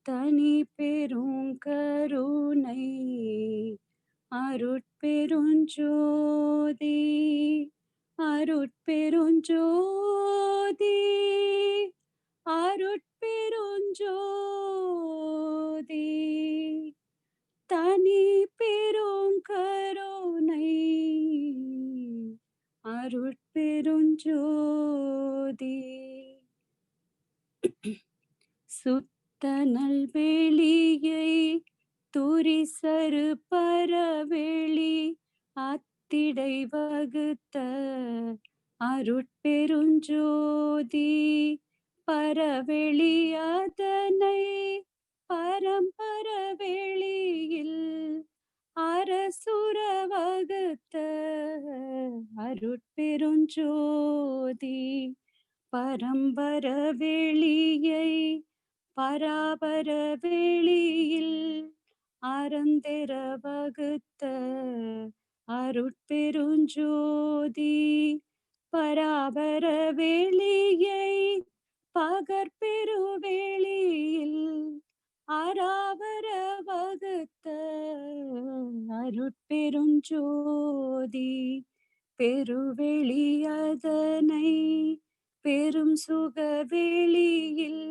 தனி பெருங்கருணை அருட்பெருஞ்சோதி அருட்பெருஞ்சோதி அருட்பெருஞ்சோதி தனி பெருங்கருணை அருட்பெருஞ்சோதி சுத்த நல்வெளியை துரிசரு பரவெளி அத்திடை வகுத்த அருட்பெருஞ்சோதி பரவெளி அதனை பரம்பர வெளியில் அரசுர வகுத்த அருட்பெருஞ்சோதி பரம்பர வெளியை பராபர வெளியில் அறந்தெர வகுத்த அருட்பெருஞ்சோதி பராபர வெளியை பகற்பெரு வெளியில் அராவர வகுத்த அருட்பெருஞ்சோதி பெருவெளி அதனை பெரும் சுக வெளியில்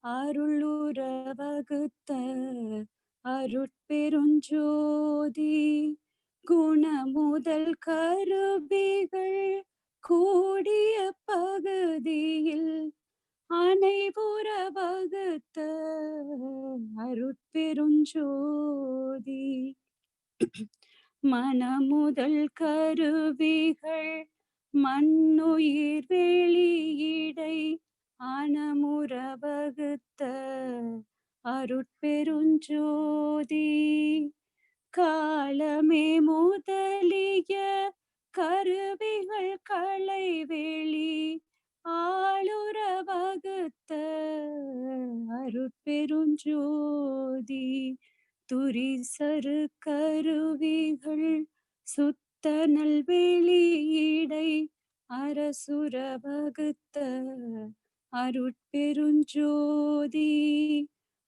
அருளுற வகுத்த அருட்பெருஞ்சோதி குணமுதல் கருவிகள் கூடிய பகுதியில் அனைவுற வகுத்த அருட்பெருஞ்சோதி மனமுதல் கருவிகள் மண்ணுயிர் வெளியிடை அனமுற வகுத்த அருட்பெருஞ்சோதி காலமே முதலிய கருவிகள் களை வெளி ஆளுற வகுத்த அருட்பெருஞ்சோதி துரிசரு கருவிகள் சுத்த நல்வெளியிடை அரசுர வகுத்த அருட்பெருஞ்சோதி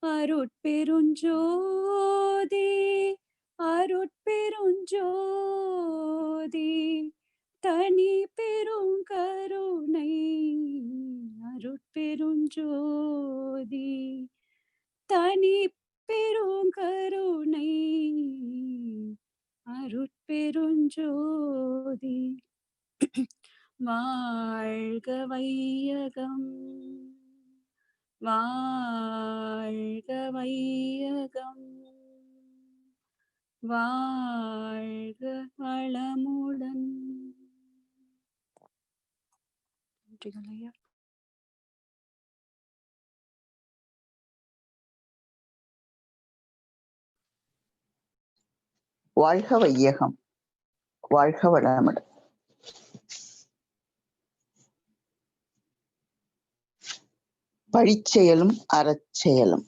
அருட்பெருஞ்சோதி அருட்பெருஞ்சோதி தனி பெருங்கருணை அருட்பெருஞ்சோதி தனி பெருங்கருணை அருட்பெருஞ்சோதி வாழ்க வையகம் வாழ்க வையகம் வாழ்க வளமுடன். நன்றிகள் ஐயா. வாழ்க வையகம், வாழ்க வளமுடன். பழிச்செயலும் அறச்செயலும்.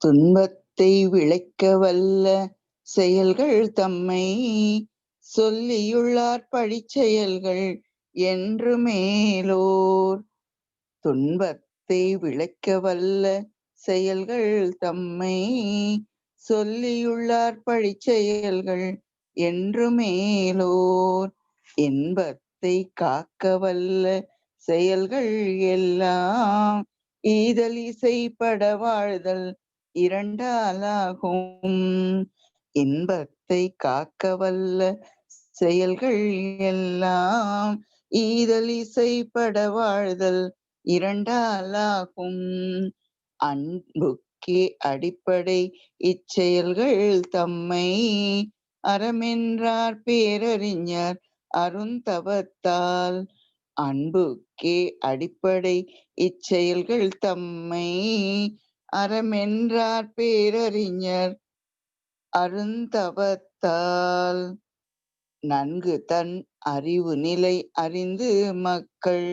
துன்பத்தை விளைக்க வல்ல செயல்கள் தம்மை சொல்லியுள்ளார் பழிச்செயல்கள் என்று மேலோர். துன்பத்தை விளைக்க வல்ல செயல்கள் தம்மை சொல்லியுள்ளார் பழிச்செயல்கள் என்று மேலோர். இன்பத்தை காக்க வல்ல செயல்கள் எல்லாம் ஈதல் இசைப்பட வாழ்தல் இரண்டாலாகும். இன்பத்தை காக்க வல்ல செயல்கள் எல்லாம் ஈதல் இசைப்பட வாழ்தல் இரண்டாலாகும். அன்புக்கே அடிப்படை இச்செயல்கள் தம்மை அறமென்றார் பேரறிஞர் அருந்தவத்தால். அன்புக்கே அடிப்படை இச்செயல்கள் தம்மை அறமென்றார் பேரறிஞர் அருந்தவத்தால். நன்கு தன் அறிவு நிலை அறிந்து மக்கள்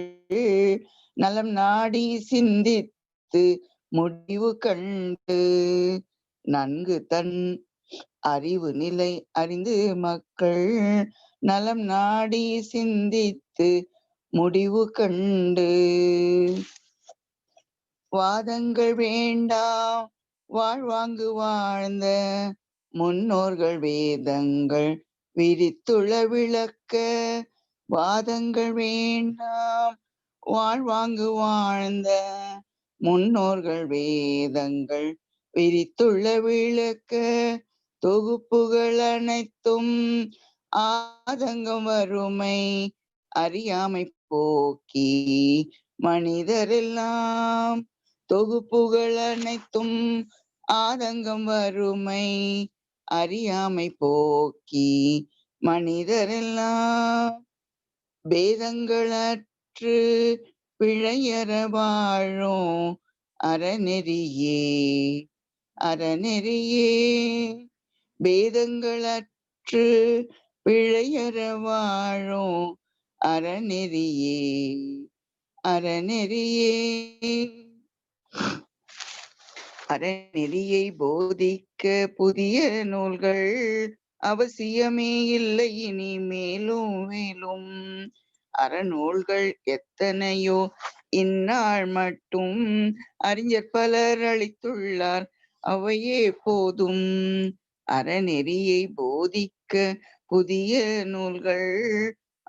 நலம் நாடி சிந்தித்து முடிவு கண்டு. நன்கு தன் அறிவு நிலை அறிந்து மக்கள் நலம் நாடி சிந்தித்து முடிவு கண்டு. வாதங்கள் வேண்டாம் வாழ்வாங்கு வாழ்ந்த முன்னோர்கள் வேதங்கள் விரித்துள்ள விளக்க. வாதங்கள் வேண்டாம் வாழ்வாங்கு வாழ்ந்த முன்னோர்கள் வேதங்கள் விரித்துள்ள விளக்க. தொகுப்புகள் அனைத்தும் ஆதங்கம் வறுமை அறியாமை போக்கி மனிதரெல்லாம். தொகுப்புகள் அனைத்தும் ஆதங்கம் வறுமை அறியாமை போக்கி மனிதரெல்லாம். பேதங்களற்று பிழையற வாழும் அறநெறியே அறநெறியே. பேதங்களற்று பிழையற வாழும் அறநெறியே அறநெறியே. அறநெறியை போதிக்க புதிய நூல்கள் அவசியமே இல்லை இனி மேலும் மேலும். அறநூல்கள் எத்தனையோ இந்நாள் மட்டும் அறிஞர் பலர் அளித்துள்ளார் அவையே போதும். அறநெறியை போதிக்க புதிய நூல்கள்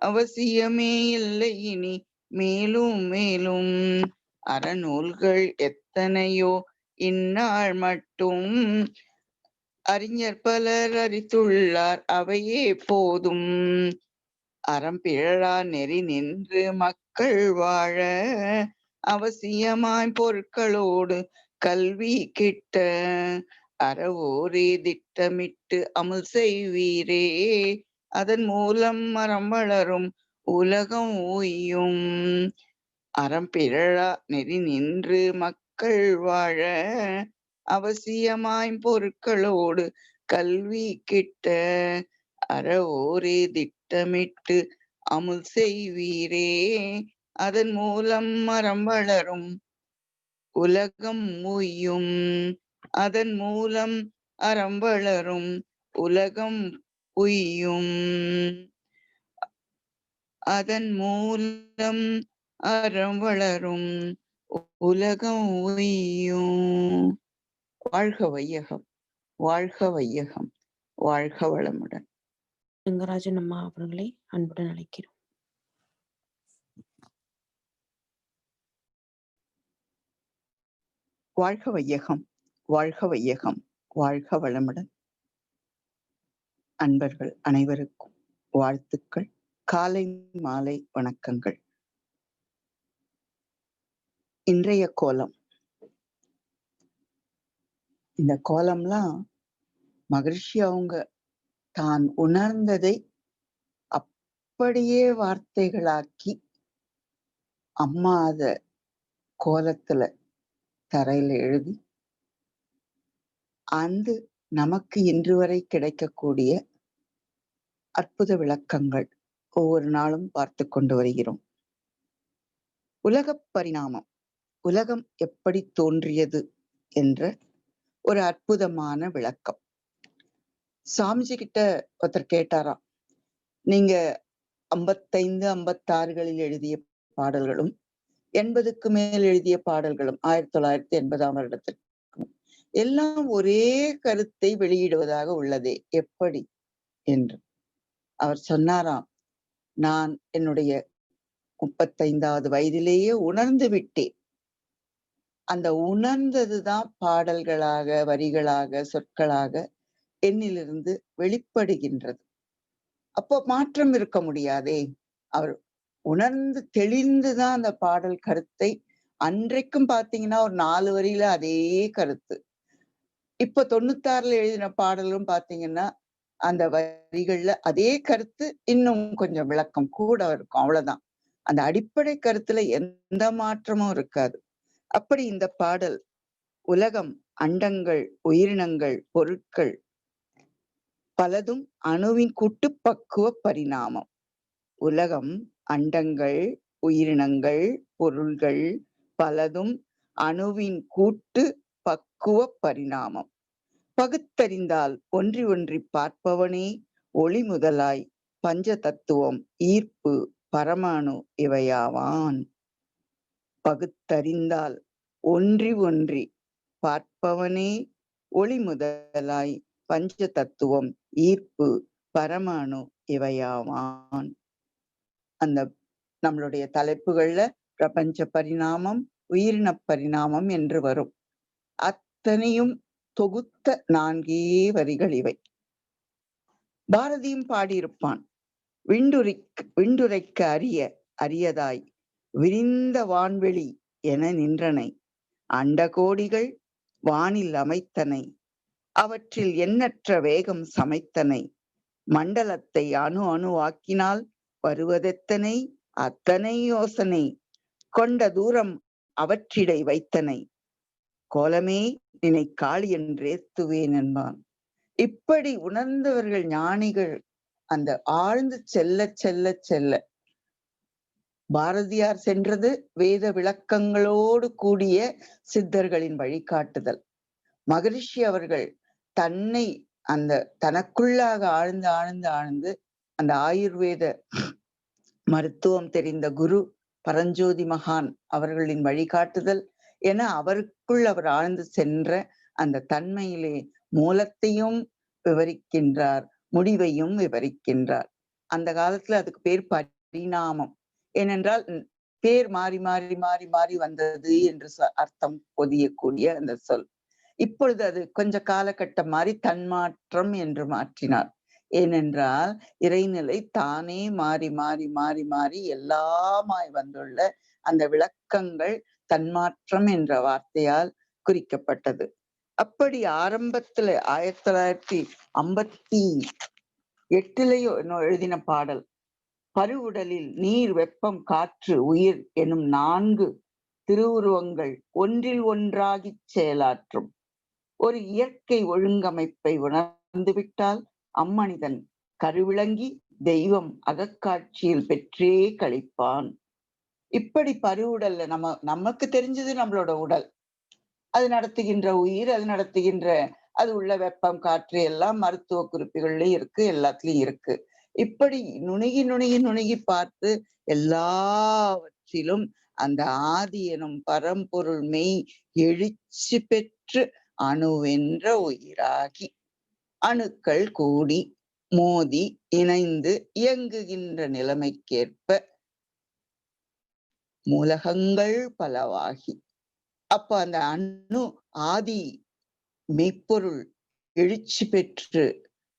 அவசியமே இல்லை இனி மேலும் மேலும். அறநூல்கள் எத்தனையோ இந்நாள் மட்டும் அறிஞர் பலர் அறித்துள்ளார் அவையே போதும். அறம் பிழறா நெறி நின்று மக்கள் வாழ அவசியமாய் பொருட்களோடு கல்வி கிட்ட. அறவோரே திட்டமிட்டு அமுல் செய்வீரே அதன் மூலம் மரம் வளரும் உலகம் உய்யும். அறம் பிழறா நெறி நின்று மக்கள் வாழ அவசியமாய் பொருட்களோடு கல்வி கிட்ட. அறவோரே திட்டமிட்டு அமுல் செய்வீரே அதன் மூலம் மரம் வளரும் உலகம் உய்யும். அதன் மூலம் அறம் வளரும் உலகம் உய்யும். அதன் மூலம் அறம் வளரும் உலகம் உய்யும். வாழ்க வையகம், வாழ்க வையகம், வாழ்க வளமுடன். ரங்கராஜன் அம்மா அவர்களை அன்புடன் அழைக்கிறோம். வாழ்க வையகம், வாழ்க வையகம், வாழ்க வளமுடன். அன்பர்கள் அனைவருக்கும் வாழ்த்துக்கள், காலை மாலை வணக்கங்கள். இன்றைய கோலம், இந்த கோலம்லாம் மகிழ்ச்சி அவங்க தான் உணர்ந்ததை அப்படியே வார்த்தைகளாக்கி அம்மா அத கோலத்துல தரையில எழுதி அந்த நமக்கு இன்று வரை கிடைக்கக்கூடிய அற்புத விளக்கங்கள் ஒவ்வொரு நாளும் பார்த்து கொண்டு வருகிறோம். உலக பரிணாமம், உலகம் எப்படி தோன்றியது என்ற ஒரு அற்புதமான விளக்கம். சாமிஜி கிட்ட ஒருத்தர் கேட்டாராம், நீங்க 55, 56களில் எழுதிய பாடல்களும் 80க்கு மேல் எழுதிய பாடல்களும் 1980ஆம் வருடத்திற்கு எல்லாம் ஒரே கருத்தை வெளியிடுவதாக உள்ளதே, எப்படி என்று அவர் சொன்னாராம், நான் என்னுடைய 35வது வயதிலேயே உணர்ந்து விட்டேன். அந்த உணர்ந்ததுதான் பாடல்களாக, வரிகளாக, சொற்களாக என்னிலிருந்து வெளிப்படுகின்றது. அப்போ மாற்றம் இருக்க முடியாதே. அவர் உணர்ந்து தெளிந்துதான் அந்த பாடல் கருத்தை, அன்றைக்கும் பாத்தீங்கன்னா ஒரு 4 வரியில அதே கருத்து. இப்ப 96ல எழுதின பாடலும் பாத்தீங்கன்னா அந்த வரிகள்ல அதே கருத்து, இன்னும் கொஞ்சம் விளக்கம் கூட இருக்கும், அவ்வளவுதான். அந்த அடிப்படை கருத்துல எந்த மாற்றமும் இருக்காது. அப்படி இந்த பாடல் உலகம், அண்டங்கள், உயிரினங்கள், பொருட்கள் பலதும் அணுவின் கூட்டு பக்குவ பரிணாமம். உலகம், அண்டங்கள், உயிரினங்கள், பொருள்கள் பலதும் அணுவின் கூட்டு பக்குவ பரிணாமம். பகுத்தறிந்தால் ஒன்றி ஒன்றி பார்ப்பவனே ஒளி முதலாய் பஞ்ச தத்துவம், ஈர்ப்பு, பரமாணு இவையாவான். பகுத்தறிந்தால் ஒன்றி ஒன்றி பார்ப்பவனே ஒளி முதலாய் பஞ்ச தத்துவம் ஈர்ப்பு பரமாணு இவையாவான். அந்த நம்மளுடைய தலைப்புகள்ல பிரபஞ்ச பரிணாமம், உயிரின பரிணாமம் என்று வரும். அத்தனையும் தொகுத்த 4 வரிகள் இவை. பாரதியும் பாடியிருப்பான். விண்டுரைக்க அரியதாய் விரிந்த வான்வெளி என நின்றனை, அண்டகோடிகள் வானில் அமைத்தனை, அவற்றில் எண்ணற்ற வேகம் சமைத்தனை, மண்டலத்தை அணு அணுவாக்கினால் வருவதெத்தனை, அத்தனை யோசனை கொண்ட தூரம் அவற்றிடை வைத்தனை, கோலமே நினை காளி என்றேத்துவேன் என்பான். இப்படி உணர்ந்தவர்கள் ஞானிகள் அந்த ஆழ்ந்து செல்ல செல்ல செல்ல, பாரதியார் சென்றது வேத விளக்கங்களோடு கூடிய சித்தர்களின் வழிகாட்டுதல். மகரிஷி அவர்கள் தன்னை அந்த தனக்குள்ளாக ஆழ்ந்து ஆழ்ந்து ஆழ்ந்து அந்த ஆயுர்வேத மருத்துவம் தெரிந்த குரு பரஞ்சோதி மகான் அவர்களின் வழிகாட்டுதல் என அவருக்குள் அவர் ஆழ்ந்து சென்ற அந்த தன்மையிலே மூலத்தையும் விவரிக்கின்றார், முடிவையும் விவரிக்கின்றார். அந்த காலத்துல அதுக்கு பேர் பரிணாமம். ஏனென்றால் பேர் மாறி மாறி மாறி மாறி வந்தது என்று அர்த்தம் பொதியக்கூடிய அந்த சொல். இப்பொழுது அது கொஞ்ச காலகட்டம் மாறி தன்மாற்றம் என்று மாற்றினார். ஏனென்றால் இறைநிலை தானே மாறி மாறி மாறி மாறி எல்லாமாய் வந்துள்ள அந்த விளக்கங்கள் தன்மாற்றம் என்ற வார்த்தையால் குறிக்கப்பட்டது. அப்படி ஆரம்பத்துல 1958 எழுதின பாடல் பருவுடலில் நீர், வெப்பம், காற்று, உயிர் எனும் 4 திருவுருவங்கள் ஒன்றில் ஒன்றாகிச் செயலாற்றும் ஒரு இயற்கை ஒழுங்கமைப்பை உணர்ந்துவிட்டால் அம்மனிதன் கருவிளங்கி தெய்வம் அகக்காட்சியில் பெற்றே கழிப்பான். இப்படி பருவுடல்ல நமக்கு தெரிஞ்சது நம்மளோட உடல், அது நடத்துகின்ற உயிர், அது நடத்துகின்ற அது உள்ள வெப்பம், காற்று எல்லாம் மருத்துவ குறிப்புகள்லயும் இருக்கு, எல்லாத்துலயும் இருக்கு. இப்படி நுணுகி நுணுகி நுணுகி பார்த்து எல்லாவற்றிலும் அந்த ஆதி எனும் பரம்பொருள் மெய் எழுச்சி பெற்று அணுவென்ற உயிராகி அணுக்கள் கூடி மோதி இணைந்து இயங்குகின்ற நிலைமைக்கேற்ப மூலகங்கள் பலவாகி, அப்ப அந்த அணு ஆதி மெய்ப்பொருள் எழுச்சி பெற்று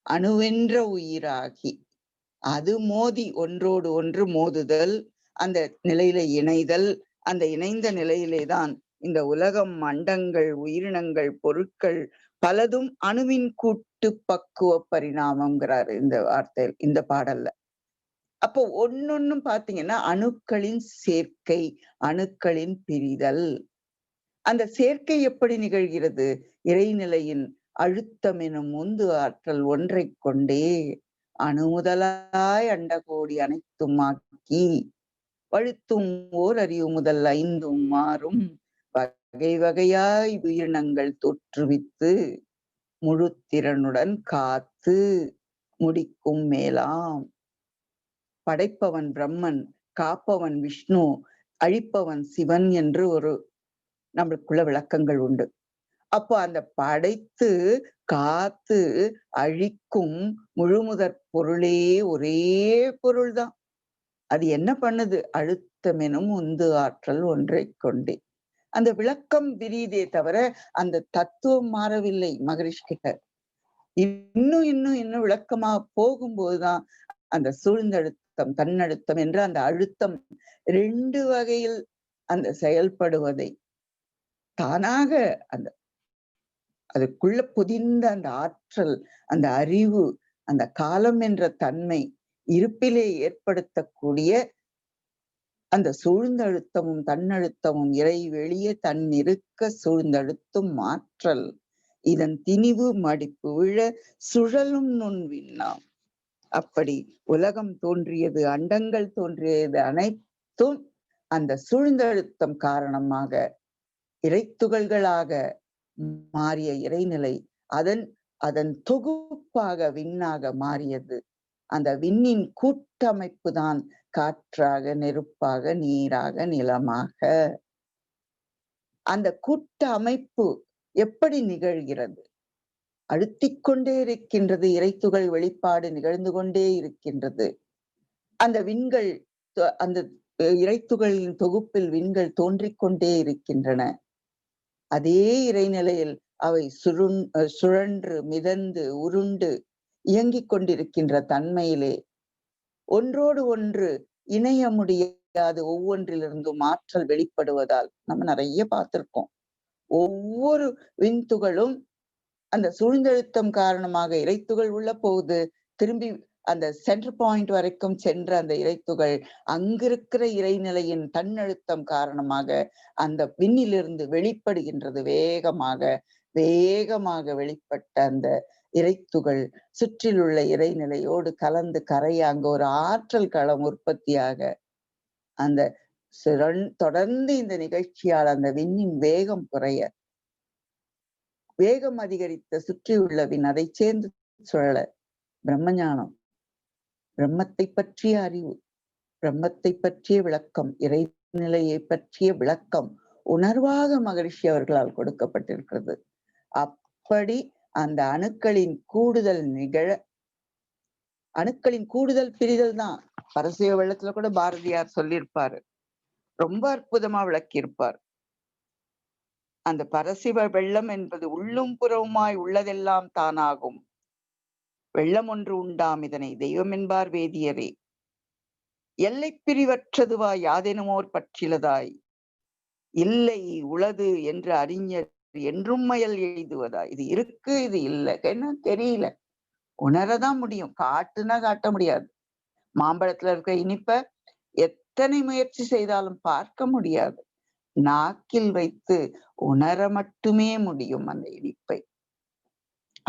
அணுவென்ற உயிராகி அது மோதி ஒன்றோடு ஒன்று மோதுதல், அந்த நிலையில இணைதல், அந்த இணைந்த நிலையிலேதான் இந்த உலகம், மண்டங்கள், உயிரினங்கள், பொருட்கள் பலதும் அணுவின் கூட்டு பக்குவ பரிணாமம்ங்கிறாரு இந்த வார்த்தையில், இந்த பாடல்ல. அப்போ ஒன்னொன்னும் பாத்தீங்கன்னா அணுக்களின் சேர்க்கை, அணுக்களின் பிரிதல். அந்த சேர்க்கை எப்படி நிகழ்கிறது? இறைநிலையின் அழுத்தம் எனும் உந்து ஆற்றல் ஒன்றை கொண்டே அணு முதலாய் அண்டகோடி அனைத்தும் ஆக்கி வழுத்தும் ஓர் அறிவு முதல் 5 மாறும் வகை வகையாய் உயிரினங்கள் தோற்றுவித்து முழு திறனுடன் காத்து முடிக்கும் மேலாம். படைப்பவன் பிரம்மன், காப்பவன் விஷ்ணு, அழிப்பவன் சிவன் என்று ஒரு நம்மளுக்குள்ள விளக்கங்கள் உண்டு. அப்போ அந்த படைத்து காத்து அழிக்கும் முழுமுதற் பொருளே ஒரே பொருள்தான். அது என்ன பண்ணுது? அழுத்தமெனும் உந்து ஆற்றல் ஒன்றை கொண்டே. அந்த விளக்கம் விரியுதே தவிர அந்த தத்துவம் மாறவில்லை மகரிஷி கிட்ட. இன்னும் இன்னும் இன்னும் விளக்கமா போகும்போதுதான் அந்த சூழ்ந்தழுத்தம், தன்னழுத்தம் என்ற அந்த அழுத்தம் 2 வகையில் அந்த செயல்படுவதை தானாக அந்த அதுக்குள்ள பொதிந்த அந்த ஆற்றல், அந்த அறிவு, அந்த காலம் என்ற தன்மை இருப்பிலே ஏற்படுத்தக்கூடிய அந்த சூழ்ந்தழுத்தமும் தன்னழுத்தமும் இறை வெளியே தன்னிருக்க சூழ்ந்தழுத்தும் ஆற்றல், இதன் திணிவு மடிப்பு விழ சுழலும் நுண்விண்ணாம். அப்படி உலகம் தோன்றியது, அண்டங்கள் தோன்றியது அனைத்தும் அந்த சூழ்ந்தழுத்தம் காரணமாக இறைத்துகள்களாக மாறிய இறைநிலை அதன் தொகுப்பாக விண்ணாக மாறியது. அந்த விண்ணின் கூட்டமைப்பு தான் காற்றாக, நெருப்பாக, நீராக, நிலமாக. அந்த கூட்ட அமைப்பு எப்படி நிகழ்கிறது? அழுத்திக்கொண்டே இருக்கின்றது. இறைத்துகள் வெளிப்பாடு நிகழ்ந்து கொண்டே இருக்கின்றது. அந்த விண்கள் அந்த இறைத்துகளின் தொகுப்பில் விண்கள் தோன்றிக் கொண்டே இருக்கின்றன. அதே இறைநிலையில் அவை சுழன்று மிதந்து உருண்டு இயங்கிக் கொண்டிருக்கின்ற தன்மையிலே ஒன்றோடு ஒன்று இணைய முடியாது. ஒவ்வொன்றிலிருந்தும் ஆற்றல் வெளிப்படுவதால் நம்ம நிறைய பார்த்திருக்கோம். ஒவ்வொரு விண்துகளும் அந்த சூழ்ந்தழுத்தம் காரணமாக இறைத்துகள் உள்ள போகுது, திரும்பி அந்த சென்டர் பாயிண்ட் வரைக்கும் சென்ற அந்த இறைத்துகள் அங்கிருக்கிற இறைநிலையின் தன்னழுத்தம் காரணமாக அந்த விண்ணிலிருந்து வெளிப்படுகின்றது. வேகமாக வெளிப்பட்ட அந்த இறைத்துகள் சுற்றிலுள்ள இறைநிலையோடு கலந்து கரைய அங்க ஒரு ஆற்றல் களம் உற்பத்தியாக அந்த தொடர்ந்து இந்த நிகழ்ச்சியால் அந்த விண்ணின் வேகம் குறைய, வேகம் அதிகரித்த சுற்றியுள்ள விண் அதை சேர்ந்து சுழல பிரம்மஞானம், பிரம்மத்தை பற்றிய அறிவு, பிரம்மத்தை பற்றிய விளக்கம், இறைநிலையை பற்றிய விளக்கம் உணர்வாக மகரிஷி அவர்களால் கொடுக்கப்பட்டிருக்கிறது. அப்படி அந்த அணுக்களின் கூடுதல் நிகழ, அணுக்களின் கூடுதல் பிரிதல் தான் பரசிவ வெள்ளத்துல கூட பாரதியார் சொல்லியிருப்பாரு. ரொம்ப அற்புதமா விளக்கியிருப்பார். அந்த பரசிவ வெள்ளம் என்பது உள்ளும் புறவுமாய் உள்ளதெல்லாம் தானாகும். வெள்ளம் ஒன்று உண்டாம் இதனை தெய்வம் என்பார் வேதியரே. எல்லை பிரிவற்றதுவாய் யாதெனுமோர் பற்றிலதாய் இல்லை உளது என்று அறிஞர் என்றும் மயல் எழுதுவதாய். இது இருக்கு, இது இல்லை, என்ன தெரியல, உணரதான் முடியும். காட்டுனா காட்ட முடியாது. மாம்பழத்துல இருக்க இனிப்ப எத்தனை முயற்சி செய்தாலும் பார்க்க முடியாது. நாக்கில் வைத்து உணர மட்டுமே முடியும் அந்த இனிப்பை.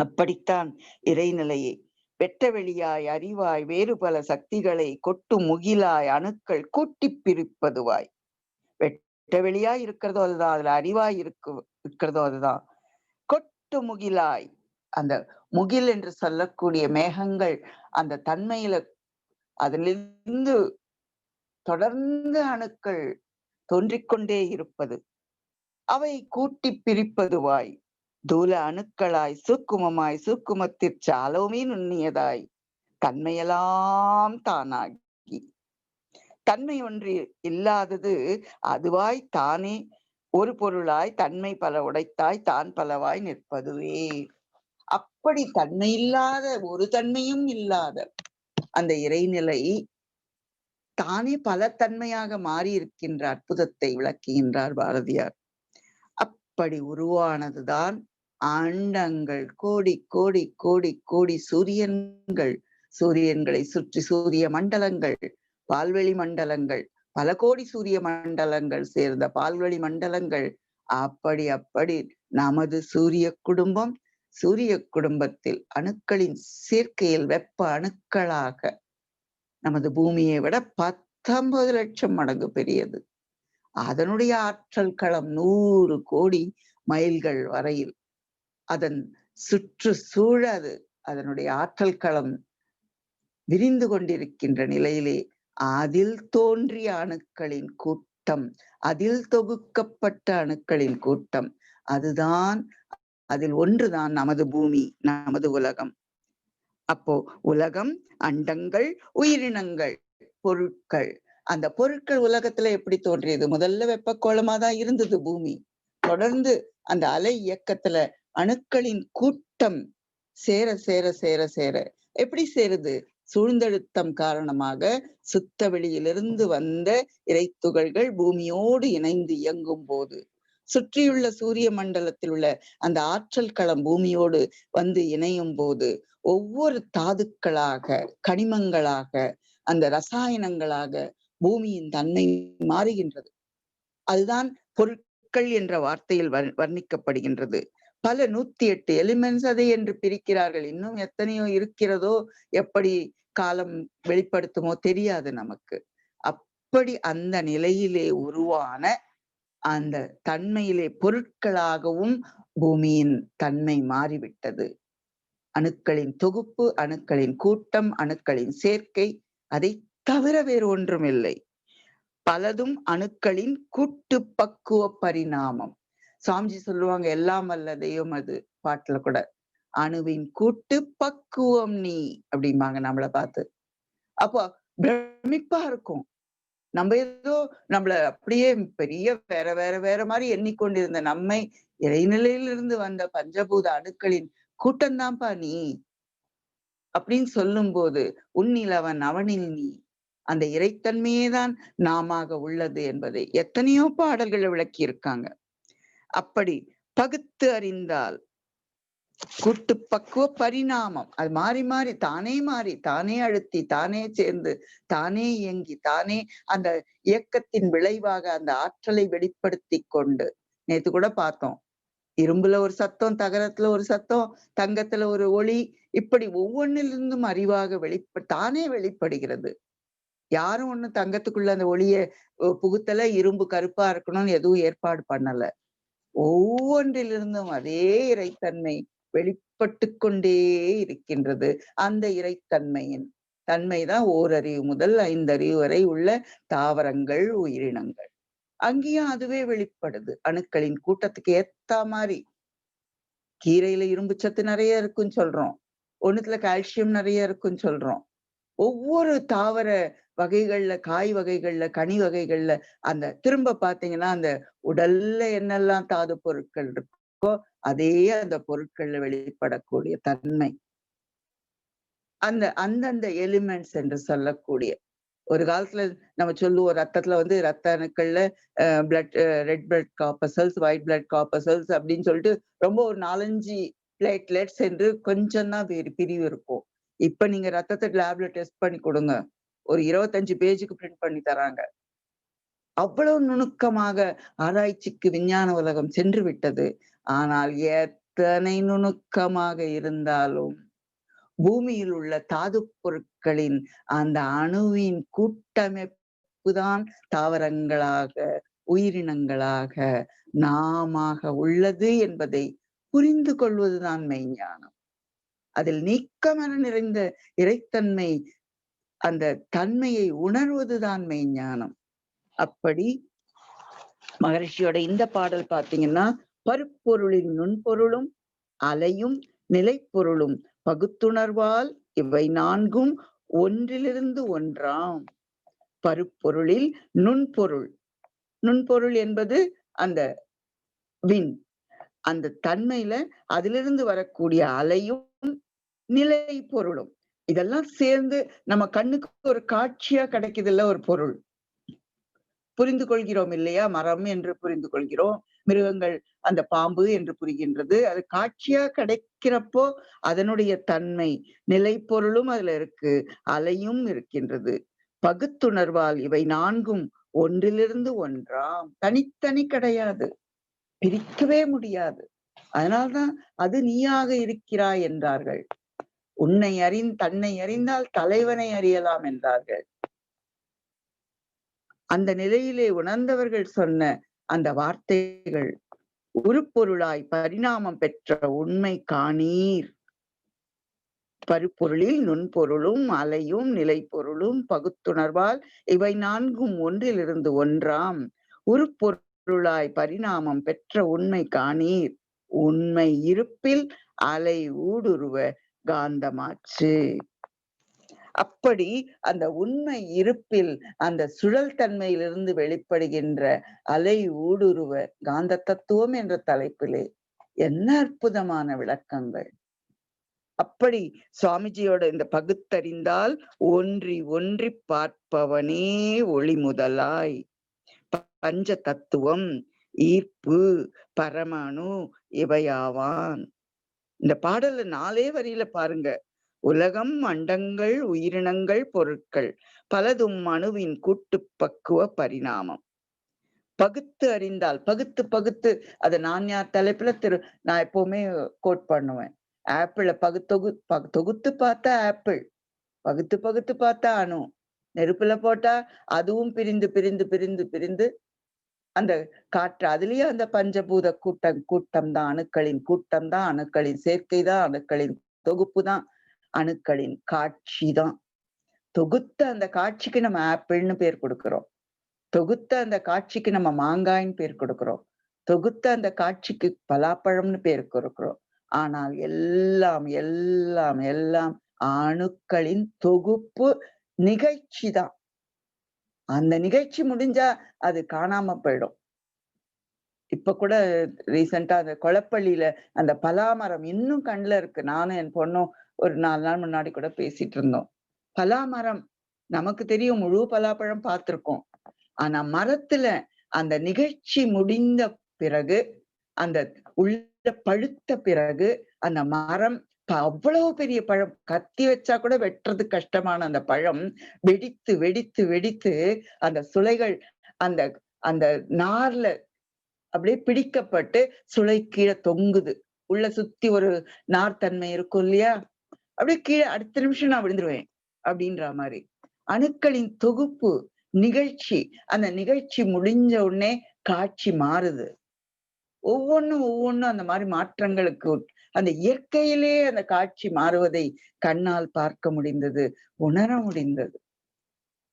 அப்படித்தான் இறைநிலையை வெட்ட வெளியாய் அறிவாய் வேறு பல சக்திகளை கொட்டு முகிலாய் அணுக்கள் கூட்டி பிரிப்பதுவாய். வெட்ட வெளியாய் இருக்கிறதோ அதுதான், அதுல அறிவாய் இருக்கிறதோ அதுதான். கொட்டு முகிலாய், அந்த முகில் என்று சொல்லக்கூடிய மேகங்கள் அந்த தன்மையில அதிலிருந்து தொடர்ந்து அணுக்கள் தோன்றிக்கொண்டே இருப்பது. அவை கூட்டி பிரிப்பதுவாய் தூல அணுக்களாய் சூக்குமமாய் சூக்குமத்திற்சாலவுமே நுண்ணியதாய் தன்மையெல்லாம் தானாகி, தன்மை ஒன்று இல்லாதது அதுவாய் தானே ஒரு பொருளாய் தன்மை பல உடைத்தாய் தான் பலவாய் நிற்பதுவே. அப்படி தன்மை இல்லாத, ஒரு தன்மையும் இல்லாத அந்த இறைநிலை தானே பல தன்மையாக மாறி இருக்கின்ற அற்புதத்தை விளக்குகின்றார் பாரதியார். அப்படி உருவானதுதான் அண்டங்கள். கோடி கோடி கோடி கோடி சூரியன்கள், சூரியன்களை சுற்றி சூரிய மண்டலங்கள், பால்வெளி மண்டலங்கள், பல கோடி சூரிய மண்டலங்கள் சேர்ந்த பால்வெளி மண்டலங்கள். அப்படி நமது சூரிய குடும்பம், சூரிய குடும்பத்தில் அணுக்களின் சேர்க்கையில் வெப்ப அணுக்களாக நமது பூமியை விட 19 லட்சம் மடங்கு பெரியது. அதனுடைய ஆற்றல் களம் 100 கோடி மைல்கள் வரையில் அதன் சூழது அதனுடைய ஆற்றல் களம் விரிந்து கொண்டிருக்கின்ற நிலையிலே அதில் தோன்றிய அணுக்களின் கூட்டம், அதில் தொகுக்கப்பட்ட அணுக்களின் கூட்டம், அதுதான், அதில் ஒன்றுதான் நமது பூமி, நமது உலகம். அப்போ உலகம், அண்டங்கள், உயிரினங்கள், பொருட்கள். அந்த பொருட்கள் உலகத்துல எப்படி தோன்றியது? முதல்ல வெப்பக்கோளமா தான் இருந்தது பூமி. தொடர்ந்து அந்த அலை இயக்கத்துல அணுக்களின் கூட்டம் சேர சேர சேர சேர எப்படி சேருது? சூழ்ந்தழுத்தம் காரணமாக சுத்த வெளியிலிருந்து வந்த இறைத்துகள்கள் பூமியோடு இணைந்து இயங்கும் போது, சுற்றியுள்ள சூரிய மண்டலத்தில் உள்ள அந்த ஆற்றல் களம் பூமியோடு வந்து இணையும் போது ஒவ்வொரு தாதுக்களாக, கனிமங்களாக, அந்த ரசாயனங்களாக பூமியின் தன்மை மாறுகின்றது. அதுதான் பொருட்கள் என்ற வார்த்தையில் வர்ணிக்கப்படுகின்றது. பல 108 எலிமெண்ட்ஸ் அதை என்று பிரிக்கிறார்கள். இன்னும் எத்தனையோ இருக்கிறதோ, எப்படி காலம் வெளிப்படுத்துமோ தெரியாது நமக்கு. அப்படி அந்த நிலையிலே உருவான அந்த தன்மையிலே பொருட்களாகவும் பூமியின் தன்மை மாறிவிட்டது. அணுக்களின் தொகுப்பு, அணுக்களின் கூட்டம், அணுக்களின் சேர்க்கை, அதை தவிர வேறு ஒன்றும் இல்லை. பலதும் அணுக்களின் கூட்டு பக்குவ பரிணாமம். சாமிஜி சொல்லுவாங்க, எல்லாம் வல்ல தெய்வம் அது பாட்டுல கூட. அணுவின் கூட்டு பக்குவம் நீ அப்படிம்பாங்க நம்மள பார்த்து. அப்போ பிரமிப்பா இருக்கும். நம்ம ஏதோ நம்மள அப்படியே பெரிய வேற வேற வேற மாதிரி எண்ணிக்கொண்டிருந்த நம்மை இறைநிலையிலிருந்து வந்த பஞ்சபூத அணுக்களின் கூட்டம்தான்ப்பா நீ அப்படின்னு சொல்லும்போது, உன்னில் அவன் அவனில் நீ, அந்த இறைத்தன்மையே தான் நாமாக உள்ளது என்பதை எத்தனையோ பாடல்களை விளக்கி இருக்காங்க. அப்படி பகுத்து அறிந்தால் கூட்டு பக்குவ பரிணாமம் அது மாறி மாறி தானே அழுத்தி தானே சேர்ந்து தானே இயங்கி தானே அந்த இயக்கத்தின் விளைவாக அந்த ஆற்றலை வெளிப்படுத்தி கொண்டு, நேத்து கூட பார்த்தோம், இரும்புல ஒரு சத்தம், தகரத்துல ஒரு சத்தம், தங்கத்துல ஒரு ஒளி, இப்படி ஒவ்வொன்றிலிருந்தும் அறிவாக தானே வெளிப்படுகிறது. யாரும் ஒண்ணும் தங்கத்துக்குள்ள அந்த ஒளிய புகுத்தல, இரும்பு கருப்பா இருக்கணும்னு எதுவும் ஏற்பாடு பண்ணல. ஒவ்வொன்றிலிருந்தும் அதே இறைத்தன்மை வெளிப்பட்டு கொண்டே இருக்கின்றது. அந்த இறைத்தன்மையின் தன்மைதான் ஓரறிவு முதல் 5 அறிவு வரை உள்ள தாவரங்கள், உயிரினங்கள். அங்கேயும் அதுவே வெளிப்படுது. அணுக்களின் கூட்டத்துக்கு ஏத்த மாதிரி. கீரையில இரும்பு சத்து நிறைய இருக்குன்னு சொல்றோம். ஒண்ணுத்துல கால்சியம் நிறைய இருக்குன்னு சொல்றோம். ஒவ்வொரு தாவர வகைகள்ல, காய் வகைகள்ல, கனி வகைகள்ல அந்த திரும்ப பாத்தீங்கன்னா அந்த உடல்ல என்னெல்லாம் தாது பொருட்கள் இருக்கோ அதே அந்த பொருட்கள்ல வெளிப்படக்கூடிய தன்மை. அந்தந்த எலிமெண்ட்ஸ் என்று சொல்லக்கூடிய, ஒரு காலத்துல நம்ம சொல்லுவோம் ரத்தத்துல ரத்த அணுக்கள்ல blood red blood corpuscles, white blood corpuscles அப்படின்னு சொல்லிட்டு ரொம்ப ஒரு 4-5 பிளேட்லெட்ஸ் என்று கொஞ்சம் தான் பிரிவு இருக்கும். இப்ப நீங்க ரத்தத்தை லேப்ல டெஸ்ட் பண்ணி கொடுங்க, ஒரு 25 பேஜுக்கு பிரிண்ட் பண்ணி தராங்க. அவ்வளவு நுணுக்கமாக ஆராய்ச்சிக்கு விஞ்ஞான உலகம் சென்று விட்டது. ஆனால் எத்தனை நுணுக்கமாக இருந்தாலும் பூமியில் உள்ள தாது பொருட்களின் அந்த அணுவின் கூட்டமைப்புதான் தாவரங்களாக, உயிரினங்களாக, நாமாக உள்ளது என்பதை புரிந்து கொள்வதுதான் மெய்ஞானம். அதில் நீக்கமர நிறைந்த இறைத்தன்மை, அந்த தன்மையை உணர்வதுதான் மெய்ஞானம். அப்படி மகரிஷியோட இந்த பாடல் பாத்தீங்கன்னா, பருப்பொருளின் நுண்பொருளும் அலையும் நிலைப்பொருளும் பகுத்துணர்வால் இவை 4ம் ஒன்றிலிருந்து ஒன்றாம். பருப்பொருளில் நுண்பொருள், நுண்பொருள் என்பது அந்த விண், அந்த தன்மையில அதிலிருந்து வரக்கூடிய அலையும் நிலை பொருளும், இதெல்லாம் சேர்ந்து நம்ம கண்ணுக்கு ஒரு காட்சியா கிடைக்குதுல்ல ஒரு பொருள். புரிந்து கொள்கிறோம் இல்லையா? மரம் என்று புரிந்து கொள்கிறோம், மிருகங்கள் அந்த பாம்பு என்று புரிகின்றது. அது காட்சியா கிடைக்கிறப்போ அதனுடைய தன்மை, நிலை பொருளும் அதுல இருக்கு, அலையும் இருக்கின்றது. பகுத்துணர்வால் இவை 4ம் ஒன்றிலிருந்து ஒன்றாம். தனித்தனி கிடையாது, பிரிக்கவே முடியாது. அதனால்தான் அது நீயாக இருக்கிறாய் என்றார்கள். தன்னை அறிந்தால் தலைவனை அறியலாம் என்றார்கள். அந்த நிலையிலே உணர்ந்தவர்கள் சொன்ன அந்த வார்த்தைகள், உருப்பொருளாய் பரிணாமம் பெற்ற உண்மை காணீர். பருப்பொருளில் நுண்பொருளும் அலையும் நிலைப்பொருளும் பகுத்துணர்வால் இவை 4ம் ஒன்றிலிருந்து ஒன்றாம். உருப்பொருளாய் பரிணாமம் பெற்ற உண்மை காணீர். உண்மை இருப்பில் அலை ஊடுருவ காந்தமாச்சு. அப்படி அந்த உண்மை இருப்பில் அந்த சுழல் தன்மையிலிருந்து வெளிப்படுகின்ற அலை ஊடுருவ காந்த தத்துவம் என்ற தலைப்பிலே என்ன அற்புதமான விளக்கங்கள். அப்படி சுவாமிஜியோட இந்த பகுத்தறிந்தால் ஒன்றி ஒன்றி பார்ப்பவனே ஒளி முதலாய் பஞ்ச தத்துவம், ஈர்ப்பு, பரமணு இவையாவான். இந்த பாடல்ல 4 வரியில பாருங்க, உலகம், அண்டங்கள், உயிரினங்கள், பொருட்கள் பலதும் அணுவின் கூட்டு பக்குவ பரிணாமம். பகுத்து அறிந்தால், பகுத்து அதை நான் யார் தலைப்புல நான் எப்பவுமே கோட் பண்ணுவேன். ஆப்பிள தொகுத்து பார்த்தா ஆப்பிள், பகுத்து பார்த்தா அணு, நெருப்புல போட்டா அதுவும் பிரிந்து அந்த காற்று, அதுலயே அந்த பஞ்சபூத கூட்டம் தான் அணுக்களின் கூட்டம் தான், அணுக்களின் சேர்க்கை தான், அணுக்களின் தொகுப்பு தான், அணுக்களின் காட்சி தான். தொகுத்த அந்த காட்சிக்கு நம்ம ஆப்பிள்னு பேர் கொடுக்கிறோம், தொகுத்த அந்த காட்சிக்கு நம்ம மாங்காய்ன்னு பேர் கொடுக்கிறோம், தொகுத்த அந்த காட்சிக்கு பலாப்பழம்னு பேர் கொடுக்கிறோம். ஆனால் எல்லாம் எல்லாம் எல்லாம் அணுக்களின் தொகுப்பு நிகழ்ச்சி தான். அந்த நிகழ்ச்சி முடிஞ்சா அது காணாம போயிடும். இப்ப கூட ரீசெண்டா அந்த கொளப்பள்ளியில அந்த பலாமரம் இன்னும் கண்ணுல இருக்கு. நானும் என் பொண்ணும் ஒரு 4 நாள் முன்னாடி கூட பேசிட்டு இருந்தோம். பலாமரம் நமக்கு தெரியும், முழு பலாப்பழம் பார்த்திருக்கோம். ஆனா மரத்துல அந்த நிகழ்ச்சி முடிந்த பிறகு, அந்த உள்ள பழுத்த பிறகு அந்த மரம் அவ்வளவு பெரிய பழம், கத்தி வச்சா கூட வெட்டுறது கஷ்டமான அந்த பழம் வெடித்து வெடித்து வெடித்து அந்த சுளைகள் அந்த அந்த நார்ல அப்படியே பிடிக்கப்பட்டு சுளை கீழே தொங்குது. உள்ள சுத்தி ஒரு நார்த்தன்மை இருக்கும் இல்லையா, அப்படியே கீழே அடுத்த நிமிஷம் நான் விழுந்துருவேன் அப்படின்ற மாதிரி. அணுக்களின் தொகுப்பு நிகழ்ச்சி, அந்த நிகழ்ச்சி முடிஞ்ச உடனே காட்சி மாறுது. ஒவ்வொன்னும் அந்த மாதிரி மாற்றங்களுக்கு அந்த இயற்கையிலே அந்த காட்சி மாறுவதை கண்ணால் பார்க்க முடிந்தது, உணர முடிந்தது.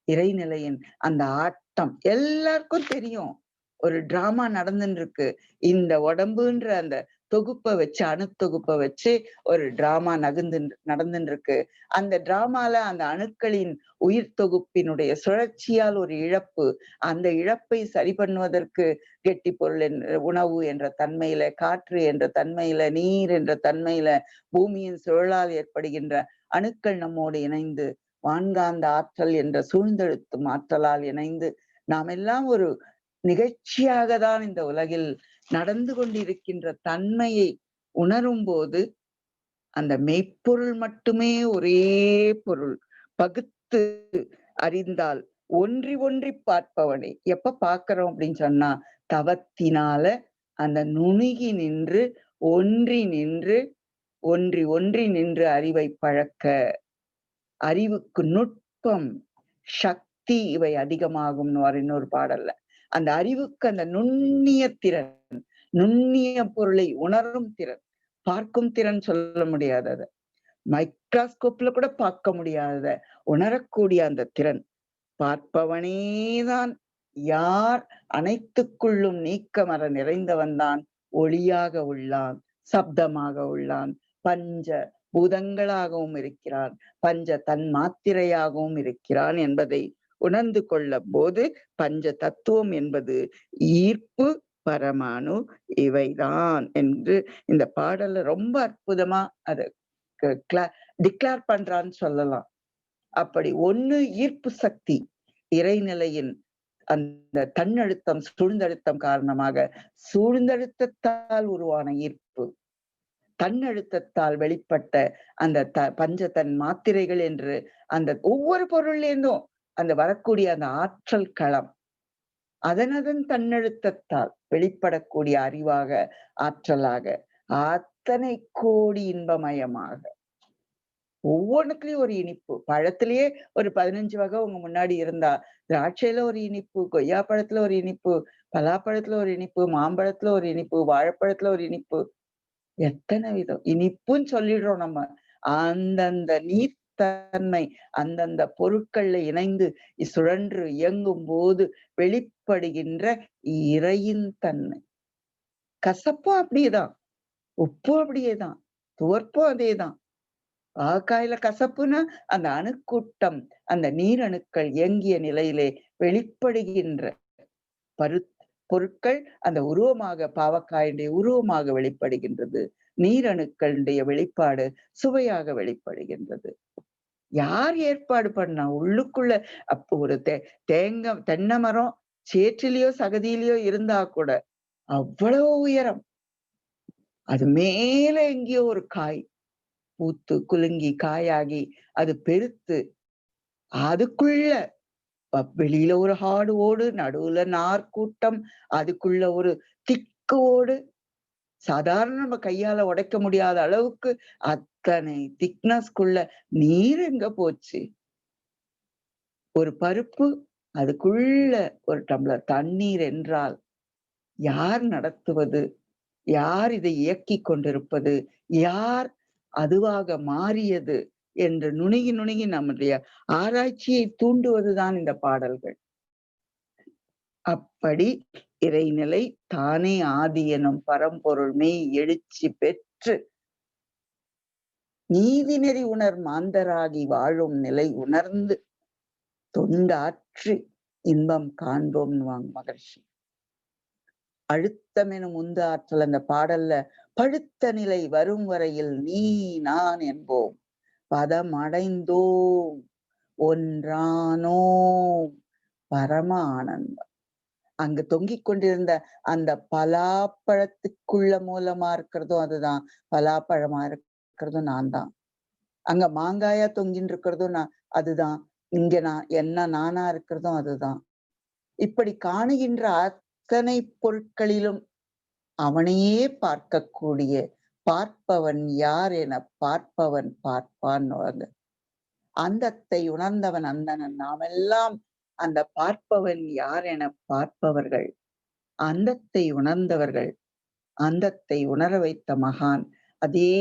இறைநிலையின் அந்த ஆட்டம் எல்லாருக்கும் தெரியும். ஒரு டிராமா நடந்துன்னு இருக்கு. இந்த உடம்புன்ற அந்த தொகுப்பை வச்சு, அணுத்தொகுப்பை வச்சு ஒரு டிராமா நடந்துன்னு இருக்கு. அந்த டிராமால அந்த அணுக்களின் உயிர் தொகுப்பினுடைய சுழற்சியால் ஒரு இழப்பு, அந்த இழப்பை சரி பண்ணுவதற்கு கெட்டி பொருள் உணவு என்ற தன்மையில, காற்று என்ற தன்மையில, நீர் என்ற தன்மையில, பூமியின் சுழலால் ஏற்படுகின்ற அணுக்கள் நம்மோடு இணைந்து, வான்காந்த ஆற்றல் என்ற சூழ்ந்தெழுத்தும் ஆற்றலால் இணைந்து நாம் எல்லாம் ஒரு நிகழ்ச்சியாக தான் இந்த உலகில் நடந்து கொண்டிருக்கின்ற தன்மையை உணரும் போது, அந்த மெய்ப்பொருள் மட்டுமே ஒரே பொருள் பகுத்து அறிந்தால் ஒன்றி ஒன்றி பார்ப்பவனை எப்ப பார்க்கிறோம் அப்படின்னு சொன்னா, தவத்தினால அந்த நுணுகி நின்று ஒன்றி நின்று ஒன்றி நின்று அறிவை பழக்க, அறிவுக்கு நுட்பம் சக்தி இவை அதிகமாகும் இன்னொரு பாடல்ல. அந்த அறிவுக்கு அந்த நுண்ணிய திறன், நுண்ணிய பொருளை உணரும் திறன், பார்க்கும் திறன் சொல்ல முடியாதத, மைக்ராஸ்கோப்ல கூட பார்க்க முடியாதத உணரக்கூடிய அந்த திறன், பார்ப்பவனேதான் யார் அனைத்துக்குள்ளும் நீக்கமற நிறைந்தவன் தான் ஒளியாக உள்ளான், சப்தமாக உள்ளான், பஞ்ச பூதங்களாகவும் இருக்கிறான், பஞ்ச தன் மாத்திரையாகவும் இருக்கிறான் என்பதை உணர்ந்து கொள்ள போது, பஞ்ச தத்துவம் என்பது ஈர்ப்பு, பரமாணு இவைதான் என்று இந்த பாடல்ல ரொம்ப அற்புதமா அதை டிக்ளேர் பண்றான்னு சொல்லலாம். அப்படி ஒண்ணு ஈர்ப்பு சக்தி, இறைநிலையின் அந்த தன்னழுத்தம், சூழ்ந்தழுத்தம் காரணமாக சூழ்ந்தழுத்தத்தால் உருவான ஈர்ப்பு, தன்னழுத்தத்தால் வெளிப்பட்ட அந்த பஞ்ச தன் மாத்திரைகள் என்று அந்த ஒவ்வொரு பொருள்லேருந்தும் அந்த வரக்கூடிய அந்த ஆற்றல் களம், அதனதன் தன்னழுத்தத்தால் வெளிப்படக்கூடிய அறிவாக, ஆற்றலாக, அத்தனை கோடி இன்பமயமாக, ஒவ்வொன்றுக்குலயும் ஒரு இனிப்பு. பழத்திலேயே ஒரு 15 வகை உங்க முன்னாடி இருந்தா, திராட்சையில ஒரு இனிப்பு, கொய்யா பழத்துல ஒரு இனிப்பு, பலாப்பழத்துல ஒரு இனிப்பு, மாம்பழத்துல ஒரு இனிப்பு, வாழைப்பழத்துல ஒரு இனிப்பு, எத்தனை விதம் இனிப்புன்னு சொல்லிடுறோம் நம்ம. அந்தந்த நீர்த்தன்மை அந்தந்த பொருட்கள்ல இணைந்து சுழன்று இயங்கும் போது வெளிப்படுகின்ற இறையின் தன்மை. கசப்பும் அப்படியேதான், உப்பும் அப்படியேதான், துவர்ப்பும் அதேதான். ஆகாயில கசப்புன்னா அந்த அணுக்கூட்டம், அந்த நீரணுக்கள் இயங்கிய நிலையிலே வெளிப்படுகின்ற பொருட்கள் அந்த உருவமாக, பாவக்காயுடைய உருவமாக வெளிப்படுகின்றது. நீரணுக்களுடைய வெளிப்பாடு சுவையாக வெளிப்படுகின்றது. யார் ஏற்பாடு பண்ணா? உள்ளுக்குள்ள அப்போ ஒரு தென்னை மரம் சேற்றிலேயோ சகதியிலேயோ இருந்தா கூட அவ்வளவு உயரம், அது மேல எங்கேயோ ஒரு காய் பூத்து குலுங்கி காயாகி அது பெருத்து, அதுக்குள்ள வெளியில ஒரு ஹார்டு ஓடு, நடுவுல நார்க்கூட்டம், அதுக்குள்ள ஒரு திக்கு ஓடு, சாதாரண நம்ம கையால உடைக்க முடியாத அளவுக்கு அத்தனை திக்னஸ்குள்ள நீர் எங்க போச்சு? ஒரு பருப்பு, அதுக்குள்ள ஒரு டம்ளர் தண்ணீர் என்றால் யார் நடத்துவது? யார் இதை இயக்கி கொண்டிருப்பது? யார் அதுவாக மாறியது என்று நுணுகி நுணுகி நம்முடைய ஆராய்ச்சியை தூண்டுவதுதான் இந்த பாடல்கள். அப்படி இறைநிலை தானே ஆதி எனும் பரம்பொருள் மெய் எழுச்சி பெற்று நீதிநெறி உணர் மாந்தராகி வாழும் நிலை உணர்ந்து தொண்டாற்றி இன்பம் காண்போம் மகர்ஷி. அழுத்தம் எனும் உந்து ஆற்றல் அந்த பாடல்ல பழுத்த நிலை வரும் வரையில் நீ நான் என்போம், பதம் அடைந்தோம் ஒன்றானோம் பரம ஆனந்தம். அங்கு தொங்கிக் கொண்டிருந்த அந்த பலாப்பழத்துக்குள்ள மூலமா இருக்கிறதும் அதுதான், பலாப்பழமா இருக்கிறதும் நான் தான். அங்க மாங்காயா தொங்கின்னு இருக்கிறதும் அதுதான், இங்க நானா இருக்கிறதும் அதுதான். இப்படி காணுகின்ற அத்தனை பொருட்களிலும் அவனையே பார்க்கக்கூடிய பார்ப்பவன் யார் என பார்ப்பவன் பார்ப்பான். அந்தத்தை உணர்ந்தவன் அந்தணன். நாமெல்லாம் அந்த பார்ப்பவன் யார் என பார்ப்பவர்கள், அந்தத்தை உணர்ந்தவர்கள், அந்தத்தை உணர வைத்த மகான் அதே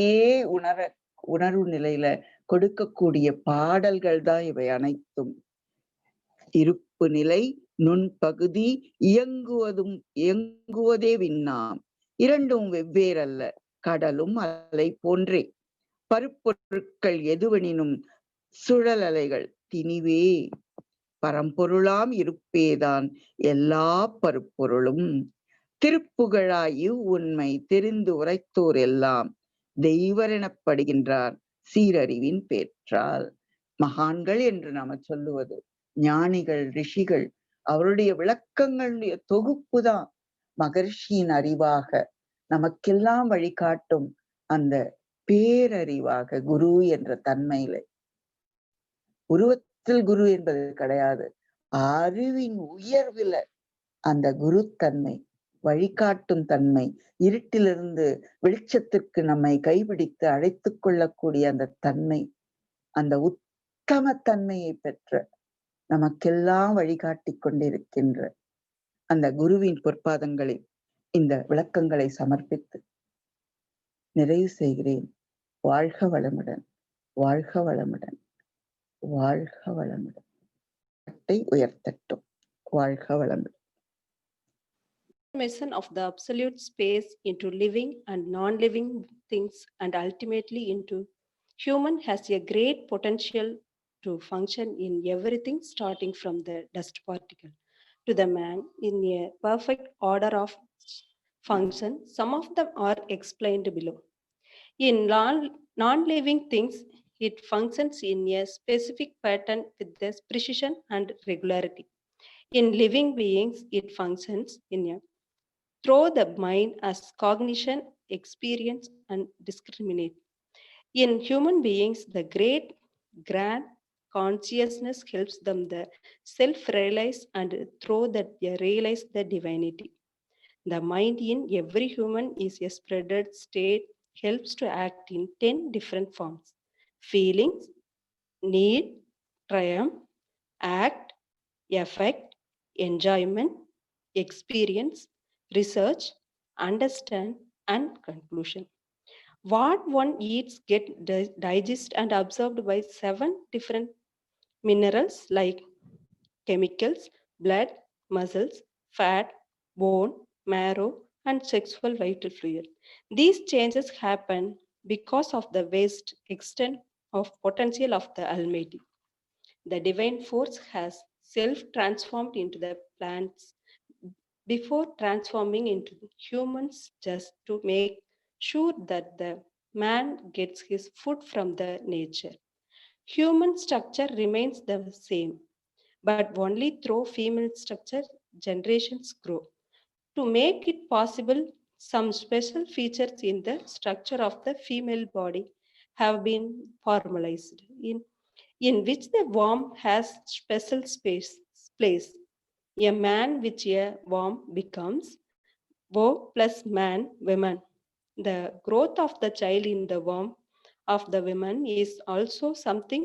உணர்வு நிலையில கொடுக்கக்கூடிய பாடல்கள் தான் இவை அனைத்தும். இருப்பு நிலை நுண்பகுதி இயங்குவதே விண்ணாம், இரண்டும் வெவ்வேறல்ல கடலும் அலை போன்றே, பருப்பொருட்கள் எதுவெனினும் சுழல் அலைகள் திணிவே, பரம்பொருளாம் இருப்பேதான் எல்லா பருப்பொருளும், திருப்புகழாய் உண்மை தெரிந்து உரைத்தோர் எல்லாம் தெய்வர் எனப்படுகின்றார் சீரறிவின் பேற்றால். மகான்கள் என்று நாம சொல்லுவது ஞானிகள், ரிஷிகள், அவருடைய விளக்கங்களுடைய தொகுப்பு தான் மகர்ஷியின் அறிவாக நமக்கெல்லாம் வழிகாட்டும் அந்த பேரறிவாக குரு என்ற தன்மையில. உருவத்தில் குரு என்பது கிடையாது, அறிவின் உயர்வுல அந்த குருத்தன்மை, வழிகாட்டும் தன்மை, இருட்டிலிருந்து வெளிச்சத்திற்கு நம்மை கைபிடித்து அழைத்து கொள்ளக்கூடிய அந்த தன்மை, அந்த உத்தம தன்மையை பெற்ற நமக்கெல்லாம் வழிகாட்டி கொண்டிருக்கின்ற அந்த குருவின் பொற்பாதங்களில் இந்த விளக்கங்களை சமர்ப்பித்து நிறைவு செய்கிறேன். வாழ்க வளமுடன், வாழ்க வளமுடன், வாழ்க வளமுடன். உயர்த்தட்டும். வாழ்க வளமுடன். Transformation of the absolute space into living and non-living things and ultimately into human has a great potential to function in everything, starting from the dust particle to the man in a perfect order of function. Some of them are explained below. In non-living things, it functions in a specific pattern with this precision and regularity. In living beings, it functions through the mind as cognition, experience, and discriminate. In human beings, the grand consciousness helps them the self-realize and through that they realize the divinity. The mind in every human is a spreaded state, helps to act in 10 different forms: feelings, need, triumph, act, effect, enjoyment, experience, research, understand, and conclusion. What one eats get digested and absorbed by 7 different minerals like chemicals, blood, muscles, fat, bone, marrow, and sexual vital fluid. These changes happen because of the vast extent of potential of the Almighty. The divine force has self-transformed into the plants before transforming into humans, just to make sure that the man gets his food from the nature. Human structure remains the same, but only through female structure generations grow. To make it possible, some special features in the structure of the female body have been formalized, in which the womb has special place. A man with a womb becomes wo plus man, woman. The growth of the child in the womb of the woman is also something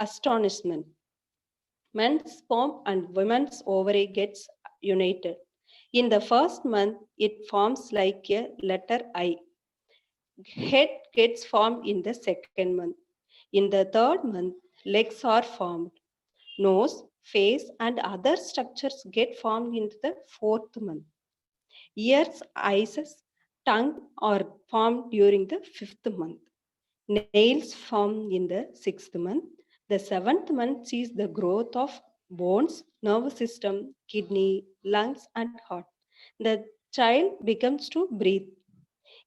astonishment. Men's sperm and women's ovary gets united. In the first month, it forms like a letter I. Head gets formed in the second month. In the third month, legs are formed. Nose, face, and other structures get formed into the 4th month. Ears, eyes, tongue are formed during the 5th month. Nails form in the 6th month. The 7th month sees the growth of bones, nervous system, kidney, lungs, and heart. The child becomes to breathe.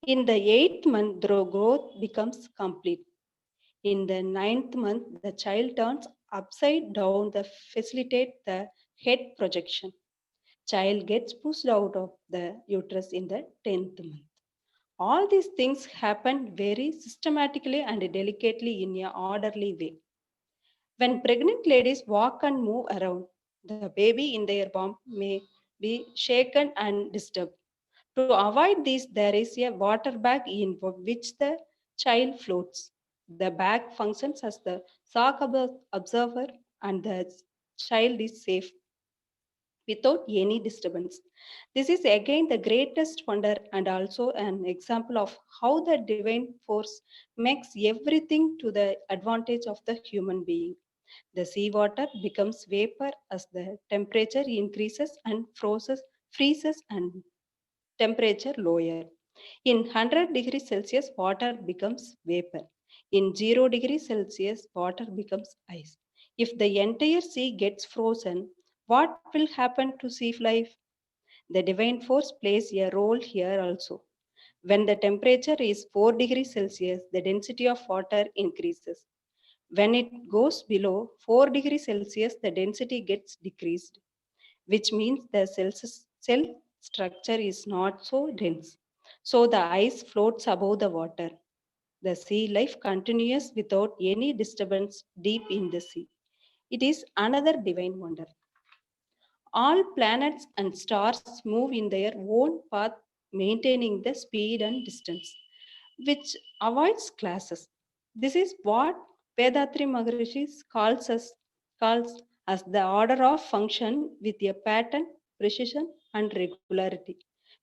In the 8th month, the growth becomes complete. In the 9th month, the child turns upside down to facilitate the head projection. Child gets pushed out of the uterus in the 10th month. All these things happen very systematically and delicately in an orderly way. When pregnant ladies walk and move around, the baby in their womb may be shaken and disturbed. To avoid this, there is a water bag in which the child floats. The bag functions as the shock absorber, and the child is safe without any disturbance. This is again the greatest wonder and also an example of how the divine force makes everything to the advantage of the human being. The seawater becomes vapor as the temperature increases and freezes and temperature lower. In 100 degrees Celsius, water becomes vapor. In 0 degrees Celsius, water becomes ice. If the entire sea gets frozen, what will happen to sea life? The divine force plays a role here also. When the temperature is 4 degrees Celsius, the density of water increases. When it goes below 4 degrees Celsius, the density gets decreased, which means the cell structure is not so dense. So the ice floats above the water. The sea life continues without any disturbance deep in the sea. It is another divine wonder. All planets and stars move in their own path, maintaining the speed and distance, which avoids clashes. This is what Vedatri Maharishi calls as the order of function with a pattern, precision, and regularity.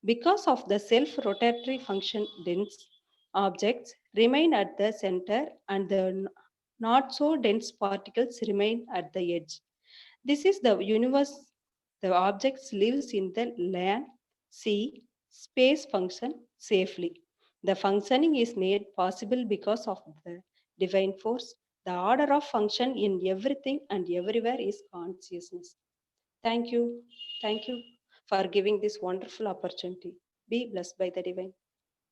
Because of the self-rotatory function, dense objects remain at the center and the not so dense particles remain at the edge. This is the universe. The objects lives in the land, sea, space function safely. The functioning is made possible because of the divine force. The order of function in everything and everywhere is consciousness. Thank you. Thank you for giving this wonderful opportunity. Be blessed by the divine.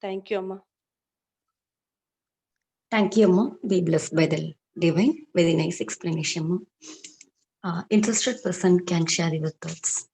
Thank you, Amma. Thank you, Amma. Be blessed by the divine. Very nice explanation, Amma. Interested person can share your thoughts.